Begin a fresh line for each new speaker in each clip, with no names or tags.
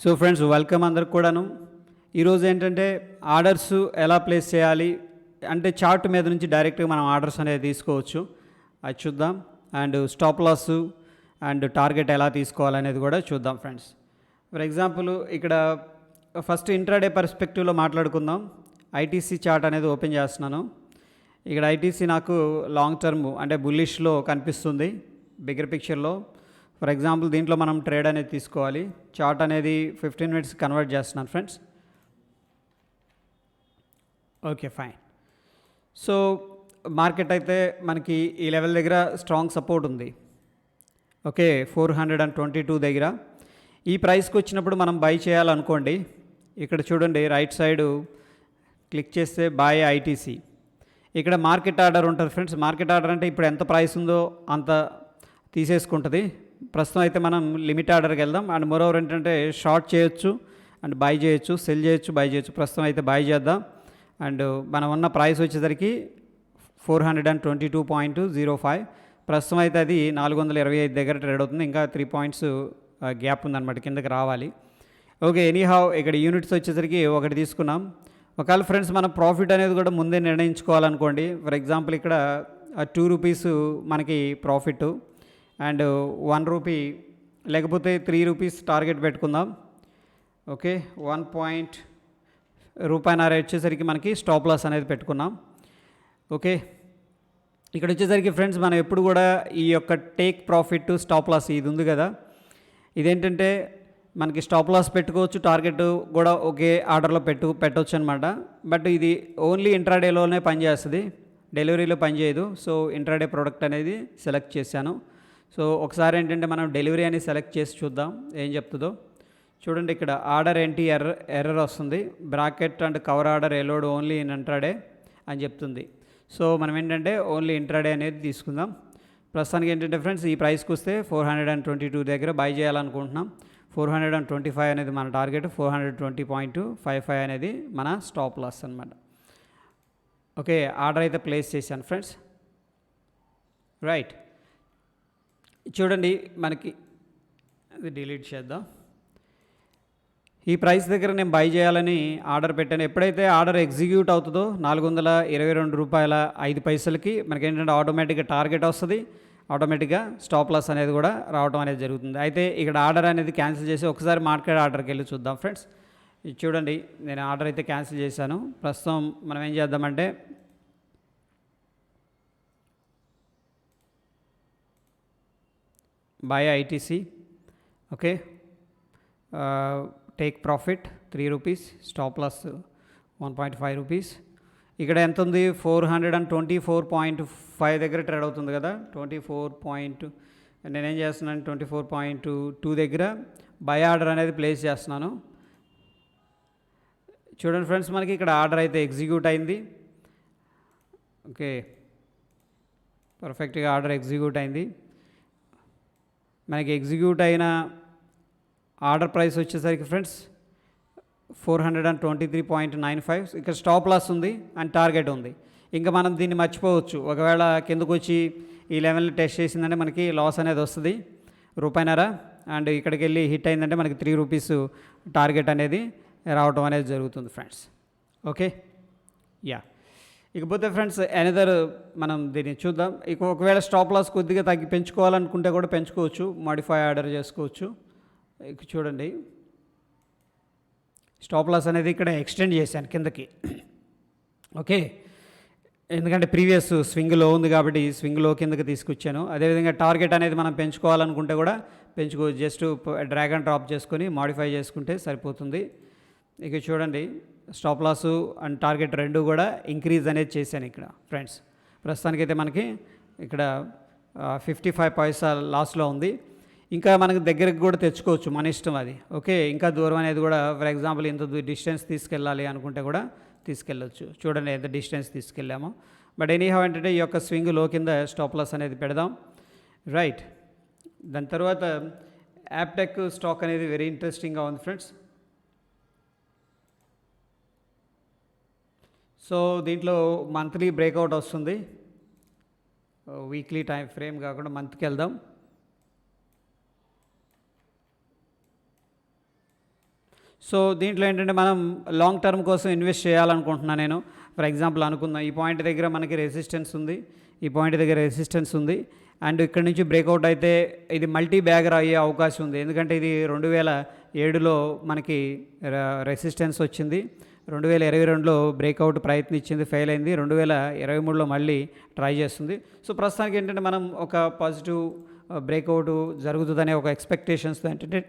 So friends welcome అందరికి కూడాను. ఈరోజు ఏంటంటే ఆర్డర్స్ ఎలా ప్లేస్ చేయాలి అంటే చార్ట్ మీద నుంచి డైరెక్ట్గా మనం ఆర్డర్స్ అనేది తీసుకోవచ్చు, అది చూద్దాం. And stop loss and target ఎలా తీసుకోవాలనేది కూడా చూద్దాం ఫ్రెండ్స్. ఫర్ ఎగ్జాంపుల్ ఇక్కడ ఫస్ట్ ఇంట్రాడే పర్స్పెక్టివ్లో మాట్లాడుకుందాం. ఐటీసీ చార్ట్ అనేది ఓపెన్ చేస్తున్నాను. ఇక్కడ ఐటీసీ నాకు లాంగ్ టర్మ్ అంటే బుల్లిష్లో కనిపిస్తుంది బిగ్గర్ పిక్చర్లో. ఫర్ ఎగ్జాంపుల్ దీంట్లో మనం ట్రేడ్ అనేది తీసుకోవాలి. చార్ట్ అనేది 15 minutes కన్వర్ట్ చేస్తున్నాను friends. Okay fine. So market అయితే మనకి ఈ లెవెల్ దగ్గర స్ట్రాంగ్ సపోర్ట్ ఉంది. ఓకే 422 దగ్గర ఈ ప్రైస్కి వచ్చినప్పుడు మనం బై చేయాలనుకోండి. ఇక్కడ చూడండి రైట్ సైడ్ క్లిక్ చేస్తే బాయ్ ఐటీసీ. ఇక్కడ మార్కెట్ ఆర్డర్ ఉంటుంది ఫ్రెండ్స్. మార్కెట్ ఆర్డర్ అంటే ఇప్పుడు ఎంత ప్రైస్ ఉందో అంత తీసేసుకుంటుంది. ప్రస్తుతం అయితే మనం లిమిట్ ఆర్డర్కి వెళ్దాం. అండ్ మరోవర్ ఏంటంటే షార్ట్ చేయొచ్చు అండ్ బై చేయొచ్చు, సెల్ చేయొచ్చు, బై చేయొచ్చు. ప్రస్తుతం అయితే బై చేద్దాం. అండ్ మనం ఉన్న ప్రైస్ వచ్చేసరికి 422.05. ప్రస్తుతం అయితే అది 425 దగ్గర ట్రేడ్ అవుతుంది. ఇంకా 3 points గ్యాప్ ఉందన్నమాట, కిందకి రావాలి. ఓకే ఎనీహౌ ఇక్కడ యూనిట్స్ వచ్చేసరికి ఒకటి తీసుకున్నాం. ఒకవేళ ఫ్రెండ్స్ మనం ప్రాఫిట్ అనేది కూడా ముందే నిర్ణయించుకోవాలనుకోండి. ఫర్ ఎగ్జాంపుల్ ఇక్కడ 2 rupees మనకి ప్రాఫిట్ అండ్ 1 rupee లేకపోతే 3 rupees టార్గెట్ పెట్టుకుందాం. ఓకే 1 రూపాయిన్నర వచ్చేసరికి మనకి స్టాప్ లాస్ అనేది పెట్టుకున్నాం. ఓకే ఇక్కడ వచ్చేసరికి ఫ్రెండ్స్ మనం ఎప్పుడు కూడా ఈ యొక్క టేక్ ప్రాఫిట్ స్టాప్ లాస్ ఇది ఉంది కదా, ఇదేంటంటే మనకి స్టాప్ లాస్ పెట్టుకోవచ్చు, టార్గెట్ కూడా ఒకే ఆర్డర్లో పెట్టవచ్చు అనమాట. బట్ ఇది ఓన్లీ ఇంట్రాడేలోనే పనిచేస్తుంది, డెలివరీలో పనిచేయదు. సో ఇంట్రాడే ప్రోడక్ట్ అనేది సెలెక్ట్ చేశాను. సో ఒకసారి ఏంటంటే మనం డెలివరీ అని సెలెక్ట్ చేసి చూద్దాం ఏం చెప్తుందో. చూడండి ఇక్కడ ఆర్డర్ ఏంటి ఎర్రర్ వస్తుంది. Bracket and cover order ఎలోడ్ only in intraday అని చెప్తుంది. సో మనం ఏంటంటే ఓన్లీ ఇంట్రాడే అనేది తీసుకుందాం. ప్రస్తుతానికి ఏంటంటే ఫ్రెండ్స్ ఈ ప్రైస్కి వస్తే 422 దగ్గర బై చేయాలనుకుంటున్నాం. 425 అనేది మన టార్గెట్, 420.55 అనేది మన స్టాప్ లాస్ అనమాట. ఓకే ఆర్డర్ అయితే ప్లేస్ చేశాను ఫ్రెండ్స్. రైట్ చూడండి మనకి ఇది డిలీట్ చేద్దాం. ఈ ప్రైస్ దగ్గర నేను బై చేయాలని ఆర్డర్ పెట్టాను. ఎప్పుడైతే ఆర్డర్ ఎగ్జిక్యూట్ అవుతుందో 422 రూపాయల 5 పైసలకి మనకి ఏంటంటే ఆటోమేటిక్గా టార్గెట్ వస్తుంది, ఆటోమేటిక్గా స్టాప్ లాస్ అనేది కూడా రావడం అనేది జరుగుతుంది. అయితే ఇక్కడ ఆర్డర్ అనేది క్యాన్సిల్ చేసి ఒకసారి మార్కెట్ ఆర్డర్కి వెళ్ళి చూద్దాం ఫ్రెండ్స్. ఇది చూడండి నేను ఆర్డర్ అయితే క్యాన్సిల్ చేశాను. ప్రస్తుతం మనం ఏం చేద్దామంటే buy ITC. Okay take profit 3 rupees, stop loss 1.5 rupees. ఇక్కడ ఎంత ఉంది 424.5 దగ్గర ట్రేడ్ అవుతుంది కదా. 24. నేనేం చేస్తున్నాను 24.2 దగ్గర బై ఆర్డర్ అనేది ప్లేస్ చేస్తున్నాను. చూడండి ఫ్రెండ్స్ మనకి ఇక్కడ ఆర్డర్ అయితే ఎగ్జిక్యూట్ అయింది. ఓకే పర్ఫెక్ట్గా ఆర్డర్ ఎగ్జిక్యూట్ అయింది. మనకి ఎగ్జిక్యూట్ అయిన ఆర్డర్ ప్రైస్ వచ్చేసరికి ఫ్రెండ్స్ 423.95. ఇక్కడ స్టాప్ లాస్ ఉంది అండ్ టార్గెట్ ఉంది. ఇంకా మనం దీన్ని మర్చిపోవచ్చు. ఒకవేళ కిందకు వచ్చి ఈ లెవెల్ని టెస్ట్ చేసిందంటే మనకి లాస్ అనేది వస్తుంది రూపాయిన్నర. అండ్ ఇక్కడికి వెళ్ళి హిట్ అయిందంటే మనకి 3 rupees టార్గెట్ అనేది రావడం అనేది జరుగుతుంది ఫ్రెండ్స్. ఓకే యా ఇకపోతే ఫ్రెండ్స్ ఎనదర్ మనం దీన్ని చూద్దాం. ఇక ఒకవేళ స్టాప్ లాస్ కొద్దిగా పెంచుకోవాలనుకుంటే కూడా పెంచుకోవచ్చు, మాడిఫై ఆర్డర్ చేసుకోవచ్చు. ఇక చూడండి స్టాప్ లాస్ అనేది ఇక్కడ ఎక్స్టెండ్ చేశాను కిందకి. ఓకే ఎందుకంటే ప్రీవియస్ స్వింగ్లో ఉంది కాబట్టి స్వింగ్లో కిందకి తీసుకొచ్చాను. అదేవిధంగా టార్గెట్ అనేది మనం పెంచుకోవాలనుకుంటే కూడా పెంచుకోవచ్చు. జస్ట్ డ్రాగ్ అండ్ డ్రాప్ చేసుకొని మాడిఫై చేసుకుంటే సరిపోతుంది. ఇక చూడండి స్టాప్ లాసు అండ్ టార్గెట్ రెండు కూడా ఇంక్రీజ్ అనేది చేశాను ఇక్కడ ఫ్రెండ్స్. ప్రస్తుతానికైతే మనకి ఇక్కడ 55 పైసా లాస్లో ఉంది. ఇంకా మనకు దగ్గరికి కూడా తెచ్చుకోవచ్చు, మన ఇష్టం అది. ఓకే ఇంకా దూరం అనేది కూడా ఫర్ ఎగ్జాంపుల్ ఇంత డిస్టెన్స్ తీసుకెళ్ళాలి అనుకుంటే కూడా తీసుకెళ్ళచ్చు. చూడండి ఎంత డిస్టెన్స్ తీసుకెళ్ళామో. బట్ ఎనీహౌ ఏంటంటే ఈ యొక్క స్వింగ్ లో కింద స్టాప్ లాస్ అనేది పెడదాం. రైట్ దాని తర్వాత యాప్టెక్ స్టాక్ అనేది వెరీ ఇంట్రెస్టింగ్గా ఉంది ఫ్రెండ్స్. సో దీంట్లో మంత్లీ బ్రేక్అవుట్ వస్తుంది, వీక్లీ టైం ఫ్రేమ్ కాకుండా మంత్కి వెళ్దాం. సో దీంట్లో ఏంటంటే మనం లాంగ్ టర్మ్ కోసం ఇన్వెస్ట్ చేయాలనుకుంటున్నాను నేను. ఫర్ ఎగ్జాంపుల్ అనుకుందాం, ఈ పాయింట్ దగ్గర మనకి రెసిస్టెన్స్ ఉంది, ఈ పాయింట్ దగ్గర రెసిస్టెన్స్ ఉంది, అండ్ ఇక్కడ నుంచి బ్రేక్అవుట్ అయితే ఇది మల్టీ బ్యాగర్ అయ్యే అవకాశం ఉంది. ఎందుకంటే ఇది 2007లో మనకి రెసిస్టెన్స్ వచ్చింది, 2022లో బ్రేక్అవుట్ ప్రయత్నించింది, ఫెయిల్ అయింది, 2023లో మళ్ళీ ట్రై చేస్తుంది. సో ప్రస్తుతానికి ఏంటంటే మనం ఒక పాజిటివ్ బ్రేక్అవుట్ జరుగుతుందనే ఒక ఎక్స్పెక్టేషన్స్తో ఏంటంటే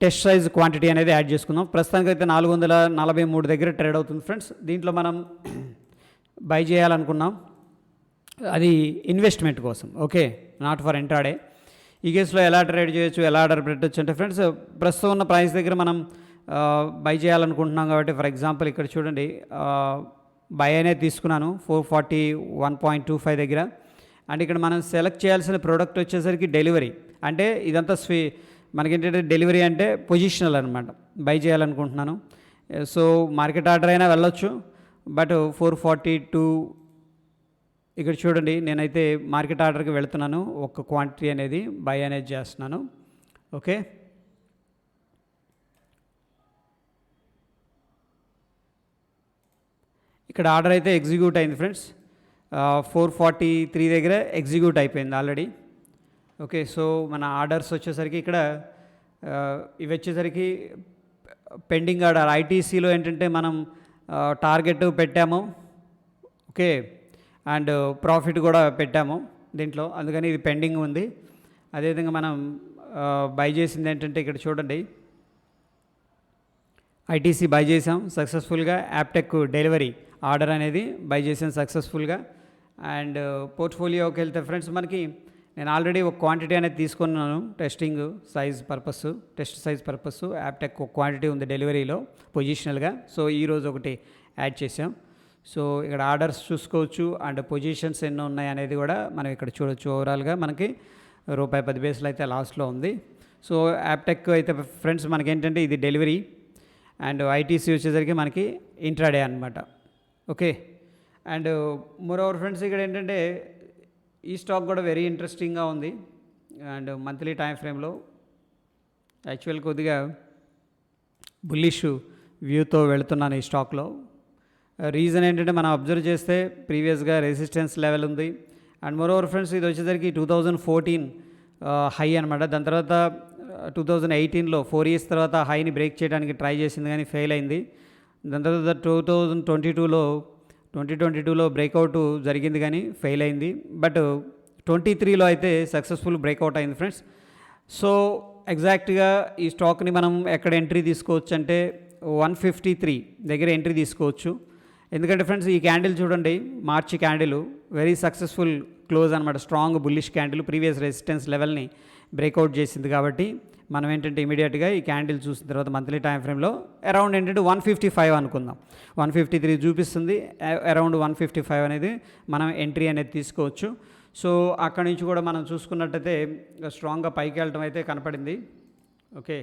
టెస్ట్ సైజ్ క్వాంటిటీ అనేది యాడ్ చేసుకుందాం. ప్రస్తుతానికి అయితే 443 దగ్గర ట్రేడ్ అవుతుంది ఫ్రెండ్స్. దీంట్లో మనం బై చేయాలనుకున్నాం, అది ఇన్వెస్ట్మెంట్ కోసం, ఓకే, నాట్ ఫర్ ఇంట్రాడే. ఈ కేసులో ఎలా ట్రేడ్ చేయొచ్చు, ఎలా ఆర్డర్ పెట్టచ్చు అంటే ఫ్రెండ్స్, ప్రస్తుతం ఉన్న ప్రైస్ దగ్గర మనం బై చేయాలనుకుంటున్నాం కాబట్టి, ఫర్ ఎగ్జాంపుల్ ఇక్కడ చూడండి, బై అనేది తీసుకున్నాను 441.25 దగ్గర. అండ్ ఇక్కడ మనం సెలెక్ట్ చేయాల్సిన ప్రోడక్ట్ వచ్చేసరికి డెలివరీ, అంటే ఇదంతా మనకేంటంటే డెలివరీ అంటే పొజిషనల్ అనమాట. బై చేయాలనుకుంటున్నాను, సో మార్కెట్ ఆర్డర్ అయినా వెళ్ళొచ్చు, బట్ 442 ఇక్కడ చూడండి, నేనైతే మార్కెట్ ఆర్డర్కి వెళ్తున్నాను, ఒక క్వాంటిటీ అనేది బై అనేది చేస్తున్నాను, ఓకే. ఇక్కడ ఆర్డర్ అయితే ఎగ్జిక్యూట్ అయింది ఫ్రెండ్స్, 443 దగ్గర ఎగ్జిక్యూట్ అయిపోయింది ఆల్రెడీ, ఓకే. సో మన ఆర్డర్స్ వచ్చేసరికి ఇక్కడ ఇవి వచ్చేసరికి పెండింగ్ ఆర్డర్. ఐటీసీలో ఏంటంటే మనం టార్గెట్ పెట్టాము, ఓకే, అండ్ ప్రాఫిట్ కూడా పెట్టాము దీంట్లో, అందుకని ఇది పెండింగ్ ఉంది. అదేవిధంగా మనం బై చేసింది ఏంటంటే ఇక్కడ చూడండి, ఐటీసీ బై చేసాం సక్సెస్ఫుల్గా, యాప్టెక్ డెలివరీ ఆర్డర్ అనేది బై చేసాం సక్సెస్ఫుల్గా. అండ్ పోర్ట్ఫోలియోకి వెళ్తే ఫ్రెండ్స్, మనకి నేను ఆల్రెడీ ఒక క్వాంటిటీ అనేది తీసుకున్నాను టెస్ట్ సైజ్ పర్పస్. యాప్టెక్ ఒక క్వాంటిటీ ఉంది డెలివరీలో పొజిషనల్గా, సో ఈరోజు ఒకటి యాడ్ చేసాం. సో ఇక్కడ ఆర్డర్స్ చూసుకోవచ్చు, అండ్ పొజిషన్స్ ఎన్ని ఉన్నాయి అనేది కూడా మనం ఇక్కడ చూడొచ్చు. ఓవరాల్గా మనకి ₹10 అయితే లాస్ట్లో ఉంది. సో యాప్టెక్ అయితే ఫ్రెండ్స్ మనకేంటంటే ఇది డెలివరీ, అండ్ ఐటీసీ వచ్చేసరికి మనకి ఇంట్రాడే అనమాట, ఓకే. అండ్ మోరోవర్ ఫ్రెండ్స్, ఇక్కడ ఏంటంటే ఈ స్టాక్ కూడా వెరీ ఇంట్రెస్టింగ్గా ఉంది, అండ్ మంత్లీ టైం ఫ్రేమ్లో యాక్చువల్ కొద్దిగా బుల్లిష్ వ్యూతో వెళుతున్నాను ఈ స్టాక్లో. రీజన్ ఏంటంటే మనం అబ్జర్వ్ చేస్తే ప్రీవియస్గా రెసిస్టెన్స్ లెవెల్ ఉంది, అండ్ మోరోవర్ ఫ్రెండ్స్ ఇది వచ్చేసరికి 2014 హై అనమాట. దాని తర్వాత 2018లో 4 years తర్వాత హైని బ్రేక్ చేయడానికి ట్రై చేసింది కానీ ఫెయిల్ అయింది. దాని తర్వాత 2022లో బ్రేక్అవుట్ జరిగింది కానీ ఫెయిల్ అయింది, బట్ 23లో అయితే సక్సెస్ఫుల్ బ్రేక్అవుట్ అయింది ఫ్రెండ్స్. సో ఎగ్జాక్ట్గా ఈ స్టాక్ని మనం ఎక్కడ ఎంట్రీ తీసుకోవచ్చు అంటే 153 దగ్గర ఎంట్రీ తీసుకోవచ్చు. ఎందుకంటే ఫ్రెండ్స్ ఈ క్యాండిల్ చూడండి, మార్చి క్యాండిల్ వెరీ సక్సెస్ఫుల్ క్లోజ్ అనమాట, strong bullish candle, previous resistance లెవెల్ని బ్రేక్అవుట్ చేసింది. కాబట్టి మనం ఏంటంటే ఇమీడియట్గా ఈ క్యాండిల్ చూసిన తర్వాత మంత్లీ టైం ఫ్రేమ్లో అరౌండ్ ఏంటంటే 155 అనుకుందాం, 153 చూపిస్తుంది, అరౌండ్ 155 అనేది మనం ఎంట్రీ అనేది తీసుకోవచ్చు. సో అక్కడి నుంచి కూడా మనం చూసుకున్నట్టయితే స్ట్రాంగ్గా పైకి వెళ్ళటం అయితే కనపడింది, ఓకే.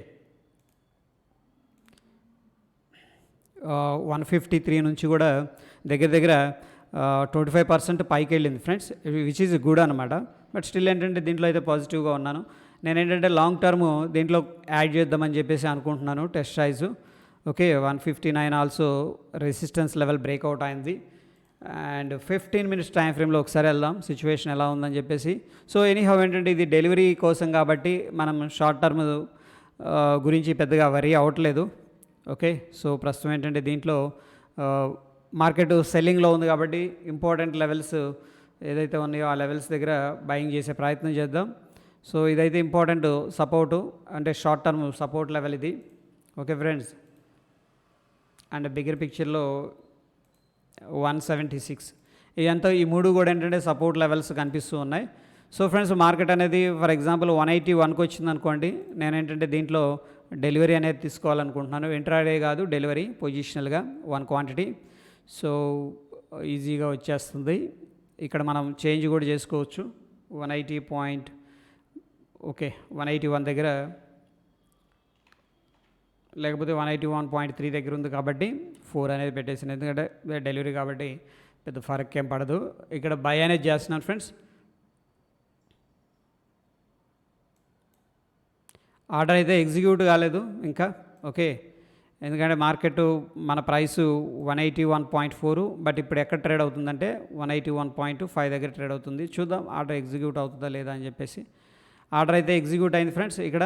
153 నుంచి కూడా దగ్గర 25% పైకి వెళ్ళింది ఫ్రెండ్స్, విచ్ ఈజ్ గుడ్ అనమాట. బట్ స్టిల్ ఏంటంటే దీంట్లో అయితే పాజిటివ్గా ఉన్నాను. నేను ఏంటంటే లాంగ్ టర్మ్ దీంట్లో యాడ్ చేద్దామని చెప్పేసి అనుకుంటున్నాను test size, okay. 159 also resistance level breakout అయింది. అండ్ 15 minutes టైం ఫ్రేమ్లో ఒకసారి వెళ్దాం సిచ్యువేషన్ ఎలా ఉందని చెప్పేసి. సో ఎనీహౌ ఏంటంటే ఇది డెలివరీ కోసం కాబట్టి మనం షార్ట్ టర్మ్ గురించి పెద్దగా వరీ అవ్వట్లేదు, ఓకే. సో ప్రస్తుతం ఏంటంటే దీంట్లో మార్కెట్ సెల్లింగ్లో ఉంది కాబట్టి ఇంపార్టెంట్ లెవెల్స్ ఏదైతే ఉన్నాయో ఆ లెవెల్స్ దగ్గర బయింగ్ చేసే ప్రయత్నం చేద్దాం. సో ఇదైతే ఇంపార్టెంట్ సపోర్టు, అంటే షార్ట్ టర్మ్ సపోర్ట్ లెవెల్ ఇది, ఓకే ఫ్రెండ్స్. అండ్ బిగ్గర్ పిక్చర్లో 176 ఇదంతా, ఈ మూడు కూడా ఏంటంటే సపోర్ట్ లెవెల్స్ కనిపిస్తూ ఉన్నాయి. సో ఫ్రెండ్స్ మార్కెట్ అనేది ఫర్ ఎగ్జాంపుల్ 181కి వచ్చింది అనుకోండి, నేను ఏంటంటే దీంట్లో డెలివరీ అనేది తీసుకోవాలనుకుంటున్నాను, ఇంట్రాడే కాదు డెలివరీ, పొజిషనల్గా 1 quantity. సో ఈజీగా వచ్చేస్తుంది. ఇక్కడ మనం చేంజ్ కూడా చేసుకోవచ్చు, 180 ఓకే 181 దగ్గర, లేకపోతే 181.3 దగ్గర ఉంది కాబట్టి 4 అనేది పెట్టేసింది, ఎందుకంటే డెలివరీ కాబట్టి పెద్ద ఫరక్ ఏం పడదు. ఇక్కడ బై అనేది చేస్తున్నాను ఫ్రెండ్స్. ఆర్డర్ అయితే ఎగ్జిక్యూట్ కాలేదు ఇంకా, ఓకే. ఎందుకంటే మార్కెట్ మన ప్రైస్ 181.4, బట్ ఇప్పుడు ఎక్కడ ట్రేడ్ అవుతుందంటే 181.5 దగ్గర ట్రేడ్ అవుతుంది. చూద్దాం ఆర్డర్ ఎగ్జిక్యూట్ అవుతుందా లేదా అని చెప్పేసి. ఆర్డర్ అయితే ఎగ్జిక్యూట్ అయింది ఫ్రెండ్స్ ఇక్కడ.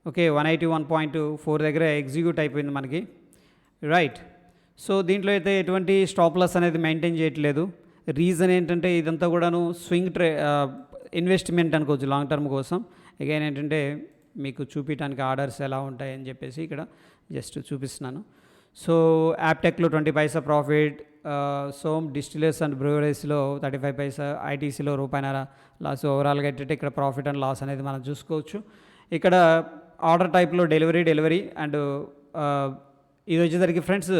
ఓకే, 181.4 దగ్గర ఎగ్జిక్యూట్ అయిపోయింది మనకి, రైట్. సో దీంట్లో అయితే ఎటువంటి స్టాప్ లాస్ అనేది మెయింటైన్ చేయట్లేదు. రీజన్ ఏంటంటే ఇదంతా కూడాను స్వింగ్ ఇన్వెస్ట్మెంట్ అనుకోవచ్చు లాంగ్ టర్మ్ కోసం. అగైన్ ఏంటంటే మీకు చూపించడానికి ఆర్డర్స్ ఎలా ఉంటాయని చెప్పేసి ఇక్కడ జస్ట్ చూపిస్తున్నాను. సో యాప్టెక్లో 20 paisa profit, Som distillers and బ్రూవరీస్లో 35 పైసా, ఐటీసీలో రూపాయిన్నర లాస్. ఓవరాల్గా ఏంటంటే ఇక్కడ ప్రాఫిట్ అండ్ లాస్ అనేది మనం చూసుకోవచ్చు. ఇక్కడ ఆర్డర్ టైప్లో డెలివరీ అండ్ ఇది వచ్చేసరికి ఫ్రెండ్స్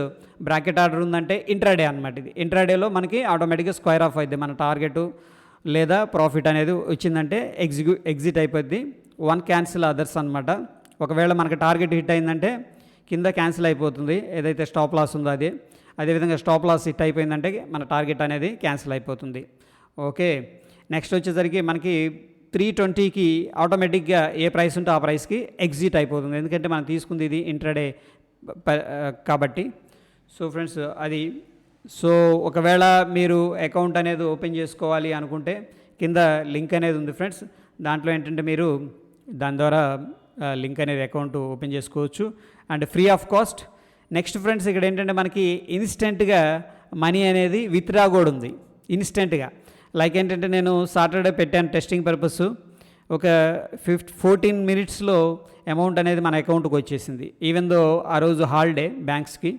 బ్రాకెట్ ఆర్డర్ ఉందంటే ఇంట్రాడే అనమాట. ఇది ఇంట్రాడేలో మనకి ఆటోమేటిక్గా స్క్వేర్ ఆఫ్ అవుతుంది. మన టార్గెట్ లేదా ప్రాఫిట్ అనేది వచ్చిందంటే ఎగ్జిట్ అయిపోద్ది. వన్ క్యాన్సిల్ అదర్స్ అనమాట. ఒకవేళ మనకి టార్గెట్ హిట్ అయిందంటే కింద క్యాన్సిల్ అయిపోతుంది ఏదైతే స్టాప్ లాస్ ఉందో అది. అదేవిధంగా స్టాప్ లాస్ హిట్ అయిపోయిందంటే మన టార్గెట్ అనేది క్యాన్సిల్ అయిపోతుంది. ఓకే, నెక్స్ట్ వచ్చేసరికి మనకి 320కి ఆటోమేటిక్గా ఏ ప్రైస్ ఉంటే ఆ ప్రైస్కి ఎగ్జిట్ అయిపోతుంది, ఎందుకంటే మనం తీసుకుంది ఇది ఇంట్రాడే కాబట్టి. సో ఫ్రెండ్స్ అది. సో ఒకవేళ మీరు అకౌంట్ అనేది ఓపెన్ చేసుకోవాలి అనుకుంటే కింద లింక్ అనేది ఉంది ఫ్రెండ్స్. దాంట్లో ఏంటంటే మీరు దాని ద్వారా లింక్ అనేది అకౌంట్ ఓపెన్ చేసుకోవచ్చు and free of cost. Next friends ఇక్కడ ఏంటంటే మనకి ఇన్స్టెంట్గా మనీ అనేది విత్డ్రా కూడా ఉంది ఇన్స్టెంట్గా. లైక్ ఏంటంటే నేను సాటర్డే పెట్టాను టెస్టింగ్ పర్పస్, ఒక 14 మినిట్స్లో అమౌంట్ అనేది మన అకౌంట్కి వచ్చేసింది. ఈవెన్ దో ఆ రోజు హాలిడే బ్యాంక్స్కి.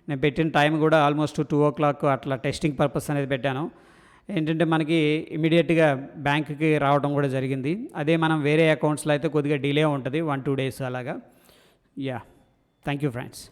నేను పెట్టిన టైం కూడా ఆల్మోస్ట్ 2 o'clock అట్లా టెస్టింగ్ పర్పస్ అనేది పెట్టాను. ఏంటంటే మనకి ఇమీడియట్గా బ్యాంక్కి రావడం కూడా జరిగింది. అదే మనం వేరే అకౌంట్స్లో అయితే కొద్దిగా డిలే ఉంటుంది, 1-2 days అలాగా. Yeah, thank you friends.